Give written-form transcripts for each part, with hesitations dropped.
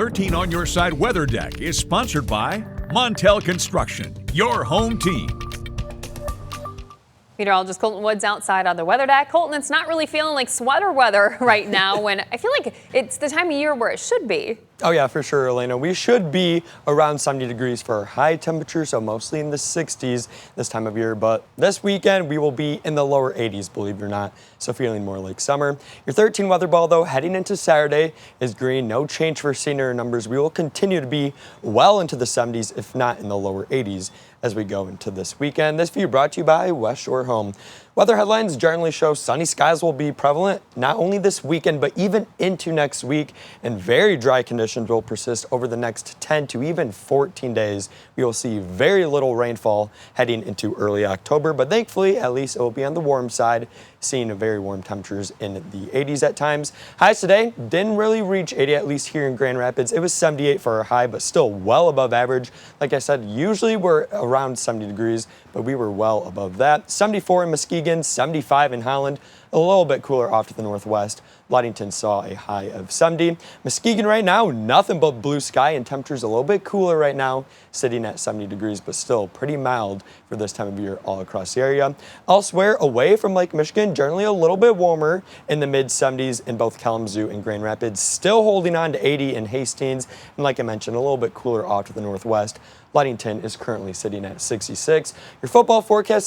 13 on Your Side Weather Deck is sponsored by Montel Construction, your home team. Meteorologist Colton Woods outside on the weather deck. Colton, it's not really feeling like sweater weather right now when I feel like it's the time of year where it should be. Oh yeah, for sure, Elena. We should be around 70 degrees for high temperature, so mostly in the 60s this time of year. But this weekend, we will be in the lower 80s, believe it or not, so feeling more like summer. Your 13 weather ball, though, heading into Saturday is green. No change for senior numbers. We will continue to be well into the 70s, if not in the lower 80s, as we go into this weekend. This view brought to you by West Shore Home. Weather headlines generally show sunny skies will be prevalent not only this weekend, but even into next week, and very dry conditions will persist over the next 10 to even 14 days. We will see very little rainfall heading into early October, but thankfully, at least it will be on the warm side, seeing very warm temperatures in the 80s at times. Highs today didn't really reach 80, at least here in Grand Rapids. It was 78 for our high, but still well above average. Like I said, usually we're around 70 degrees, but we were well above that. 74 in Muskegon, 75 in Holland, a little bit cooler off to the northwest. Ludington saw a high of 70. Muskegon right now, nothing but blue sky, and temperatures a little bit cooler right now, sitting at 70 degrees, but still pretty mild for this time of year all across the area. Elsewhere, away from Lake Michigan, generally a little bit warmer in the mid 70s in both Kalamazoo and Grand Rapids, still holding on to 80 in Hastings, and like I mentioned, a little bit cooler off to the northwest. Ludington is currently sitting at 66. Your football forecast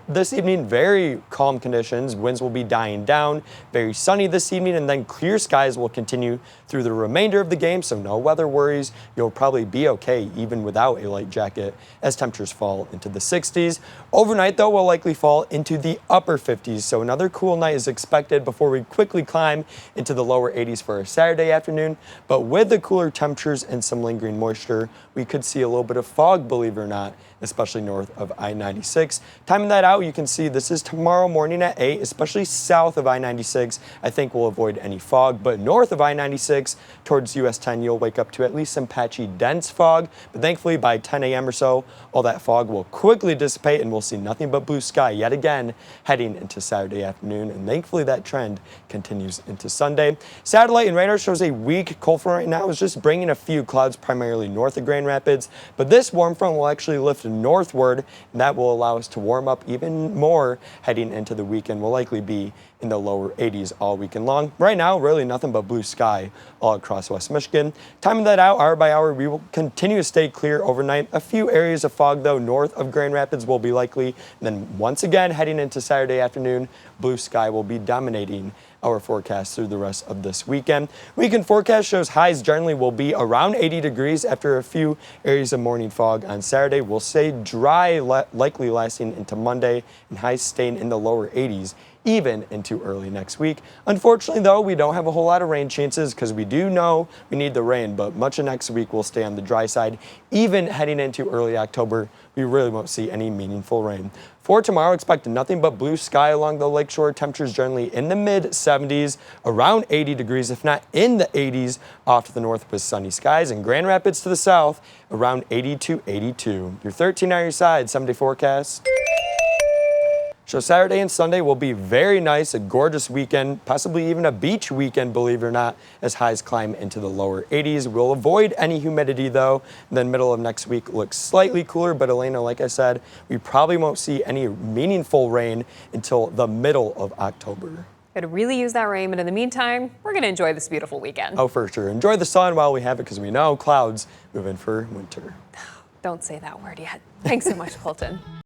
this evening, very calm conditions. Winds will be dying down. Very sunny this evening, and then clear skies will continue through the remainder of the game, so no weather worries. You'll probably be okay even without a light jacket as temperatures fall into the 60s. Overnight, though, will likely fall into the upper 50s, so another cool night is expected before we quickly climb into the lower 80s for a Saturday afternoon. But with the cooler temperatures and some lingering moisture, we could see a little bit of fog, believe it or not, especially north of I-96. Timing that out, you can see this is tomorrow morning at 8, especially south of I-96. I think we'll avoid any fog, but north of I-96 towards US 10, you'll wake up to at least some patchy, dense fog. But thankfully, by 10 a.m. or so, all that fog will quickly dissipate, and we'll see nothing but blue sky yet again heading into Saturday afternoon. And thankfully, that trend continues into Sunday. Satellite and radar shows a weak cold front right now is just bringing a few clouds primarily north of Grand Rapids, but this warm front will actually lift northward, and that will allow us to warm up even more heading into the weekend. Will likely be in the lower 80s all weekend long. Right now, really nothing but blue sky all across West Michigan. Timing that out hour by hour, we will continue to stay clear overnight. A few areas of fog, though, north of Grand Rapids will be likely. And then once again, heading into Saturday afternoon, blue sky will be dominating our forecast through the rest of this weekend. Weekend forecast shows highs generally will be around 80 degrees after a few areas of morning fog on Saturday. We'll stay dry, likely lasting into Monday, and highs staying in the lower 80s even into early next week. Unfortunately, though, we don't have a whole lot of rain chances because we do know we need the rain, but much of next week will stay on the dry side. Even heading into early October, we really won't see any meaningful rain. For tomorrow, expect nothing but blue sky along the lakeshore. Temperatures generally in the mid 70s, around 80 degrees, if not in the 80s, off to the north with sunny skies, and Grand Rapids to the south, around 80 to 82. Your 13 on your side, 7-day forecast. So Saturday and Sunday will be very nice, a gorgeous weekend, possibly even a beach weekend, believe it or not, as highs climb into the lower 80s. We'll avoid any humidity, though. And then middle of next week looks slightly cooler, but Elena, like I said, we probably won't see any meaningful rain until the middle of October. Could really use that rain, but in the meantime, we're going to enjoy this beautiful weekend. Oh, for sure. Enjoy the sun while we have it, because we know clouds move in for winter. Don't say that word yet. Thanks so much, Colton.